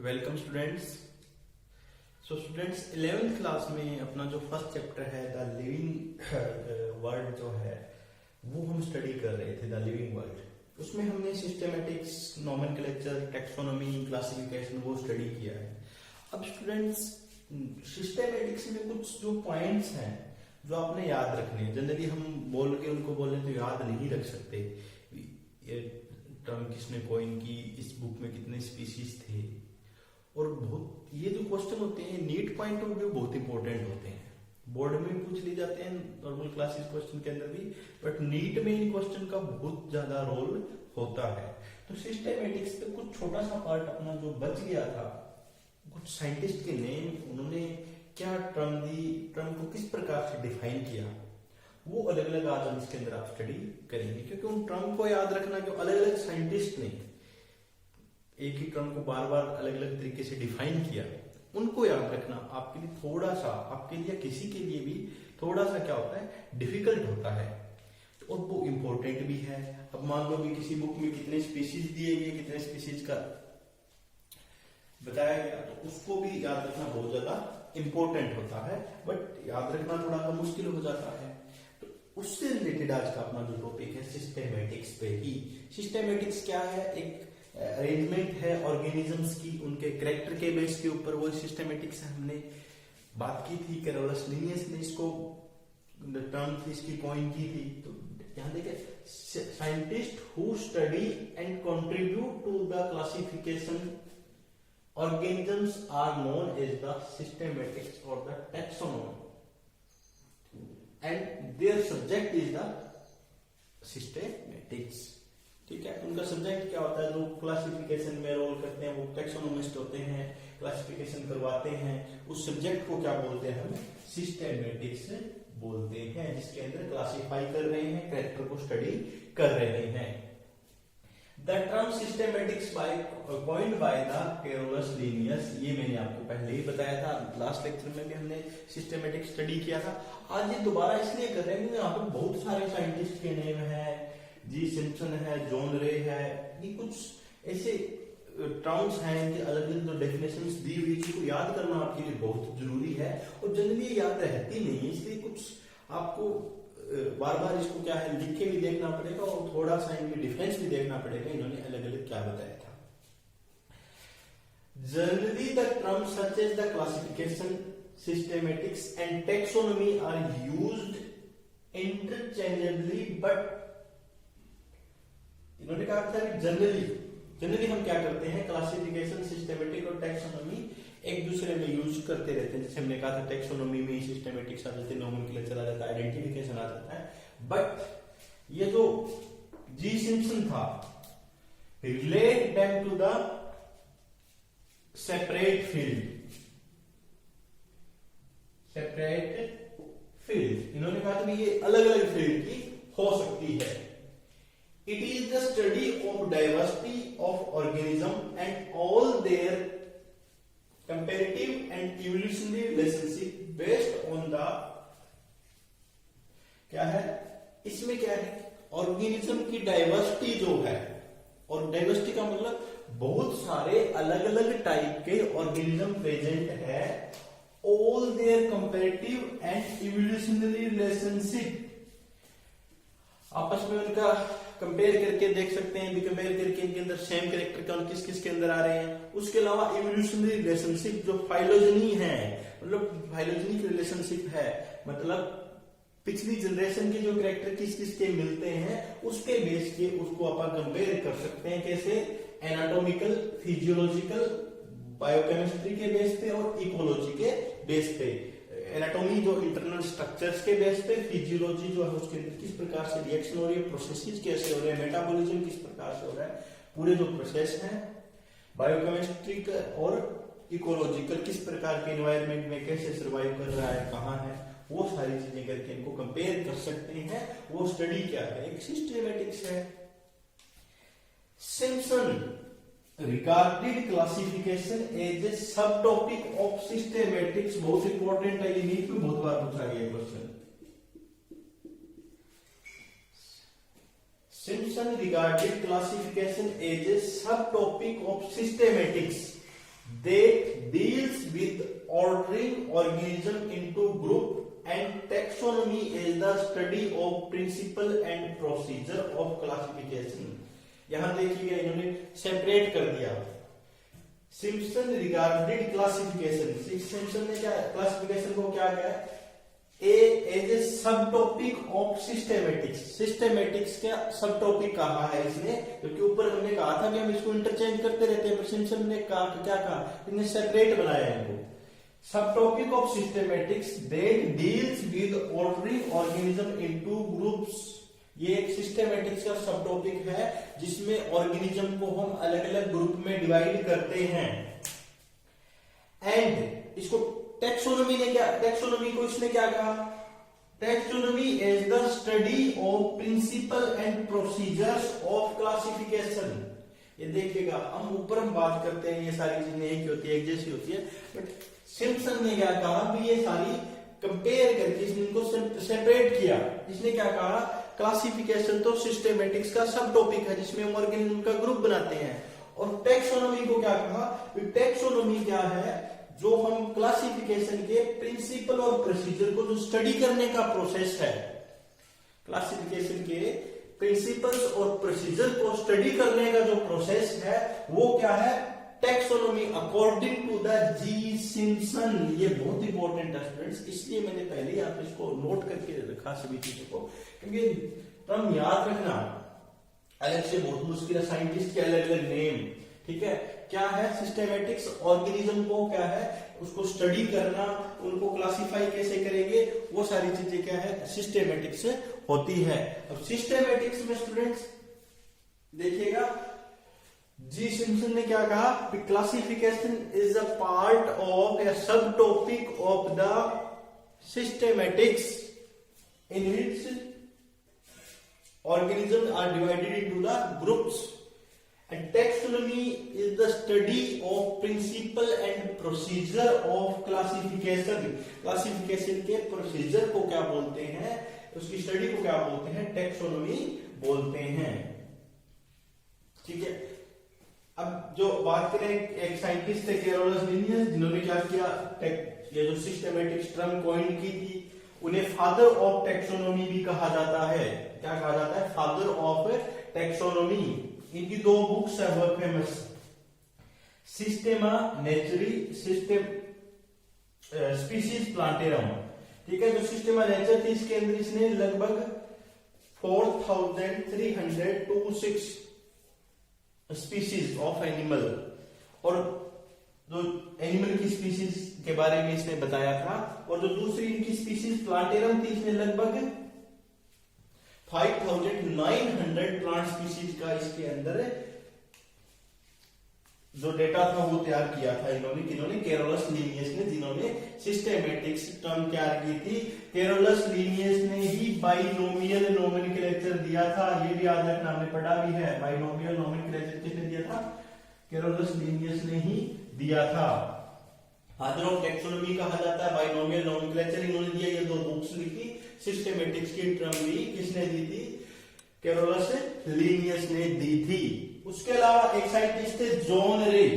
Welcome students. So students 11th class में अपना जो फर्स्ट चैप्टर है द लिविंग वर्ल्ड जो है वो हम स्टडी कर रहे थे। द लिविंग वर्ल्ड उसमें हमने सिस्टेमेटिक्स, नोमेनक्लेचर, टैक्सोनॉमी, क्लासिफिकेशन वो स्टडी किया है। अब स्टूडेंट्स सिस्टेमेटिक्स में कुछ जो पॉइंट्स हैं जो आपने याद रखने हैं। जनरली हम बोल के उनको बोले तो याद नहीं रख सकते। ये टर्म किसने कॉइन की, इस बुक में कितने स्पीशीज थे, और बहुत ये जो क्वेश्चन होते हैं नीट पॉइंट ऑफ व्यू बहुत इंपॉर्टेंट होते हैं। बोर्ड में भी पूछ लिए जाते हैं, नॉर्मल क्लासेस क्वेश्चन के अंदर भी, बट नीट में इन क्वेश्चन का बहुत ज्यादा रोल होता है। तो सिस्टेमेटिक्स पे कुछ छोटा सा पार्ट अपना जो बच गया था, कुछ साइंटिस्ट के नेम, उन्होंने क्या टर्म दी, टर्म को किस प्रकार से डिफाइन किया, वो अलग अलग आज हम इसके अंदर आप स्टडी करेंगे। क्योंकि उन टर्म को याद रखना जो अलग अलग साइंटिस्ट ने एक ही टर्म को बार बार अलग अलग तरीके से डिफाइन किया, उनको याद रखना आपके लिए थोड़ा सा, आपके लिए किसी के लिए भी थोड़ा सा क्या होता है, डिफिकल्ट होता है, और वो इंपॉर्टेंट भी है। अब मान लो कि किसी बुक में कितने स्पीशीज दिए गए, कितने स्पीशीज का बताया गया, तो उसको भी याद रखना बहुत ज्यादा इंपॉर्टेंट होता है, बट याद रखना थोड़ा सा मुश्किल हो जाता है। तो उससे रिलेटेड आज का अपना जो टॉपिक है सिस्टेमेटिक्स पे ही। सिस्टेमेटिक्स क्या है? एक अरेंजमेंट है ऑर्गेनिजम्स की, उनके कैरेक्टर के बेस के ऊपर वो सिस्टेमेटिक्स हमने बात की थी। कैरोलस लिनियस ने इसको टर्म थी इसकी कॉइन की थी। तो यहां देखिए, scientist who study and contribute to the classification organisms are known as the systematics or the taxonomy, and their subject is the systematics। ठीक है, उनका सब्जेक्ट क्या होता है? जो क्लासिफिकेशन में रोल करते हैं वो टैक्सोनोमिस्ट होते हैं, क्लासिफिकेशन करवाते हैं। उस सब्जेक्ट को क्या बोलते हैं? हम सिस्टेमेटिक्स बोलते हैं, जिसके अंदर क्लासिफाई कर रहे हैं, कैरेक्टर को स्टडी कर रहे हैं। The term systematics coined by the Carolus Linnaeus, ये मैंने आपको पहले ही बताया था, लास्ट लेक्चर में भी हमने सिस्टेमेटिक स्टडी किया था। आज ये दोबारा इसलिए कर रहे हैं क्योंकि यहाँ पे बहुत सारे साइंटिस्ट के नेम है, जी सिम्पसन है, जॉन रे है, ये कुछ ऐसे टर्म्स हैं कि अलग अलग जो डेफिनेशंस दी हुई, जिसको याद करना आपके लिए बहुत जरूरी है, और जनरली याद रहती नहीं है, इसलिए कुछ आपको बार बार इसको क्या है लिख के भी देखना पड़ेगा, और थोड़ा सा इनमें डिफरेंस भी देखना पड़ेगा, इन्होंने अलग अलग क्या बताया था। Generally the term such as the classification, systematics and taxonomy are used interchangeably, but इन्होंने कहा था कि जनरली हम क्या करते हैं, क्लासिफिकेशन, सिस्टेमेटिक और टैक्सोनॉमी एक दूसरे में यूज करते रहते हैं। जैसे हमने कहा था टैक्सोनॉमी में सिस्टेमेटिक्स आ जाते हैं, नोमेनक्लेचर आ जाता है, आइडेंटिफिकेशन आ जाता है, बट ये जो जी सिम्पसन था, relate them to the separate field. इन्होंने कहा था कि ये अलग अलग फील्ड की हो सकती है। It is the study of diversity of organism and all their comparative and evolutionary relationship based on the क्या है इसमें, क्या है, ऑर्गेनिज्म की डाइवर्सिटी जो है, और डाइवर्सिटी का मतलब बहुत सारे अलग अलग टाइप के ऑर्गेनिज्म प्रेजेंट है, all their comparative and evolutionary relationship, आपस में उनका कंपेयर करके देख सकते हैं, भी कंपेयर करके इनके अंदर सेम कैरेक्टर कौन किस किस के अंदर आ रहे हैं। उसके अलावा इवोल्यूशनरी रिलेशनशिप जो फाइलोजेनी है, मतलब फाइलोजेनिक रिलेशनशिप है, मतलब पिछली जनरेशन के जो कैरेक्टर किस किस के मिलते हैं उसके बेस के उसको अपन कंपेयर कर सकते हैं। कैसे? एनाटॉमिकल, फिजियोलॉजिकल, बायोकेमिस्ट्री के बेस पे और इकोलॉजी के बेस पे। एनाटॉमी जो इंटरनल स्ट्रक्चर्स के बेस पे, फिजियोलॉजी जो है उसके अंदर किस प्रकार से रिएक्शन हो रही है, प्रोसेसेस कैसे हो रहे हैं, मेटाबॉलिज्म किस प्रकार से हो रहा है, पूरे जो प्रोसेस हैं, बायोकेमिस्ट्री और इकोलॉजिकल किस प्रकार के एनवायरनमेंट में कैसे सर्वाइव कर रहा है, कहाँ है, वो सारी चीजें करके इनको कंपेयर कर सकते हैं। वो स्टडी क्या है? एक सिस्टेमेटिक्स है। Simpson regarded classification as a subtopic of systematics, बहुत इंपॉर्टेंट है, ये नीट में बहुत बार पूछा गया question. Simpson regarded classification as a subtopic of systematics that deals with ordering organism into group and taxonomy is the study of principle and procedure of classification। यहां देखिएगा इन्होंने सेपरेट कर दिया। सिम्पसन रिगार्डेड क्लासिफिकेशन, सिम्पसन ने क्या classification को क्या कहा, as a sub topic of systematics, systematics का सब टॉपिक कहा है इसने, क्योंकि ऊपर हमने कहा था कि हम इसको इंटरचेंज करते रहते हैं, पर सिम्पसन ने कहा क्या कहा, इन्हें सेपरेट बनाया इनको। सब topic of systematics that deals with ordering organism into groups, ये एक सिस्टेमेटिक्स का सब टॉपिक है जिसमें ऑर्गेनिज्म को हम अलग अलग ग्रुप में डिवाइड करते हैं। एंड इसको टैक्सोनॉमी ने क्या, टैक्सोनॉमी को इसने क्या कहा, taxonomy is the study of principle and procedures of classification. ये देखिएगा हम ऊपर हम बात करते हैं ये सारी चीजें एक ही होती है, एक जैसी होती है, बट सिम्पसन ने क्या कहा भी ये सारी कंपेयर करके इसने इनको सेपरेट किया। इसने क्या कहा, क्लासिफिकेशन तो सिस्टेमेटिक्स का सब टॉपिक है जिसमें हम ऑर्गेनिज्म का ग्रुप बनाते हैं, और टैक्सोनॉमी को क्या कहा, टैक्सोनॉमी क्या है, जो हम क्लासिफिकेशन के प्रिंसिपल और प्रोसीजर को जो स्टडी करने का प्रोसेस है, क्लासिफिकेशन के प्रिंसिपल्स और प्रोसीजर को स्टडी करने का जो प्रोसेस है वो क्या है, taxonomy according to the G Simpson. ये बहुत इंपॉर्टेंट है स्टूडेंट्स, इसलिए मैंने पहले ही आप इसको नोट करके रखा सभी चीजों को, क्योंकि टर्म याद रखना अलग से बहुत मुश्किल है, साइंटिस्ट के अलग अलग नेम, ठीक है। क्या है सिस्टेमेटिक्स, ऑर्गेनिज्म को क्या है उसको स्टडी करना, उनको क्लासिफाई कैसे करेंगे, वो सारी चीजें क्या है सिस्टेमेटिक्स होती है। अब सिस्टेमेटिक्स में स्टूडेंट्स देखिएगा जी सिम्पसन ने क्या कहा, classification is a part of a sub topic of the systematics in which organisms are divided into the groups, and taxonomy is the study of principle and procedure of classification। Classification के procedure को क्या बोलते हैं, उसकी study को क्या बोलते हैं, टैक्सोनॉमी बोलते हैं, ठीक है। अब जो बात करें, एक साइंटिस्ट थे कैरोलस लिनियस, जिन्होंने क्या किया, ये जो सिस्टेमेटिक्स टर्म कॉइन की थी, उन्हें फादर ऑफ टैक्सोनॉमी भी कहा जाता है। क्या कहा जाता है, फादर ऑफ टैक्सोनॉमी। इनकी दो बुक्स है बहुत फेमस, सिस्टेमा नेचुरी, सिस्टम स्पीसीज प्लांटेरम, ठीक है। जो सिस्टेमा नेचर थी इसके अंदर इसने लगभग 4326 स्पीसीज ऑफ एनिमल, और जो एनिमल की स्पीसीज के बारे में इसने बताया था, और जो दूसरी इनकी स्पीसीज प्लांटेरम थी इसने लगभग 5900 प्लांट स्पीसीज का इसके अंदर जो डेटा था वो तैयार किया था इन्होंने, किन्होंने, कैरोलस लिनियस ने, जिन्होंने सिस्टेमेटिक्स टर्म तैयार की थी। कैरोलस लिनियस ने ही बाइनोमियल नोमेनक्लेचर दिया था, ये भी याद रखना, हमने पढ़ा भी है। बाइनोमियल नोमेनक्लेचर किसने दिया था, कैरोलस लिनियस ने ही दिया था। फादर ऑफ टैक्सोनॉमी कहा जाता है, बाइनोमियल नोमेनक्लेचर इन्होंने दिया। ये दो बुक्स लिखी, सिस्टेमेटिक्स की टर्म भी किसने दी थी, कैरोलस लिनियस ने दी थी। उसके अलावा एक साइंटिस्ट थे जॉन रे,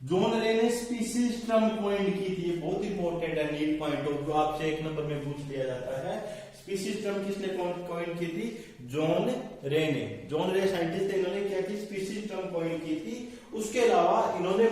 जॉन रे ने स्पीसीज टर्म कॉइन की थी। ये बहुत इंपॉर्टेंट है, नीट पॉइंट ऑफ व्यू आपसे एक नंबर में पूछ लिया जाता है। स्पीसीज टर्म किसने कॉइन की थी, जॉन रे ने। जॉन रे साइंटिस्ट थे, इन्होंने क्या की, स्पीसीज टर्म कॉइन की थी। उसके अलावा इन्होंने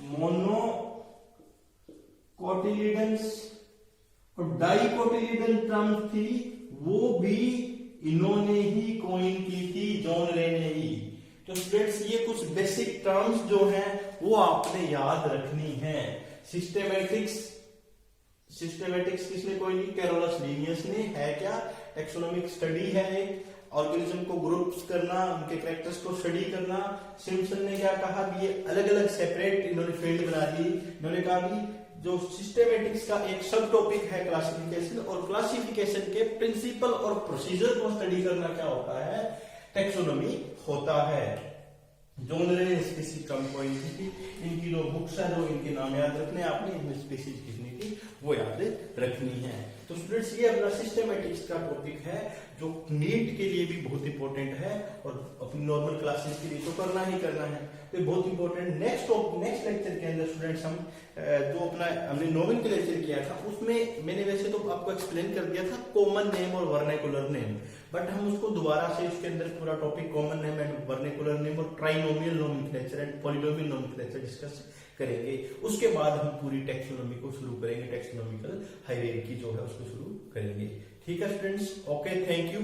मोनोकोटिलिडन्स और डाइकोटिलिडन टर्म थी, वो भी इन्होंने ही कॉइन की थी, जॉन रे ने ही। तो स्टूडेंट्स ये कुछ बेसिक टर्म्स जो हैं वो आपने याद रखनी है। सिस्टेमेटिक्स किसने कॉइन की, कैरोलस लिनियस ने। है क्या, टैक्सोनॉमिक स्टडी है, एक ऑर्गेनिज्म को ग्रुप्स करना, उनके कैरेक्टर्स को स्टडी करना। सिम्पसन ने क्या कहा कि ये अलग अलग सेपरेट इन्होंने फील्ड बना दी। इन्होंने कहा कि जो सिस्टेमेटिक्स का एक सब टॉपिक है क्लासिफिकेशन, और क्लासिफिकेशन के प्रिंसिपल और प्रोसीजर को स्टडी करना क्या होता है, टैक्सोनॉमी होता है। जॉन रे ने स्पीसीज टर्म कॉइन की थी। इनकी जो बुक्स है, जो इनके नाम याद रखने आपने, इनमें स्पीसीज कितनी थी वो याद रखनी है। तो स्टूडेंट्स ये अपना सिस्टमेटिक्स का टॉपिक है जो नीट के लिए भी बहुत इंपॉर्टेंट है और अपनी नॉर्मल क्लासेस के लिए तो करना ही करना है, तो बहुत इंपॉर्टेंट। नेक्स्ट लेक्चर के अंदर स्टूडेंट्स हम जो अपना हमने नोवेल का लेक्चर किया था उसमें मैंने वैसे तो आपको एक्सप्लेन कर दिया था कॉमन नेम और वर्नाकुलर नेम, बट हम उसको दोबारा से इसके अंदर पूरा topic common name and vernacular name और trinomial nomenclature and polynomial nomenclature discuss करेंगे। उसके बाद हम पूरी टैक्सोनॉमी को शुरू करेंगे, टैक्सोनॉमिकल हायरार्की जो है उसको शुरू करेंगे। ठीक है स्टूडेंट्स, ओके, थैंक यू।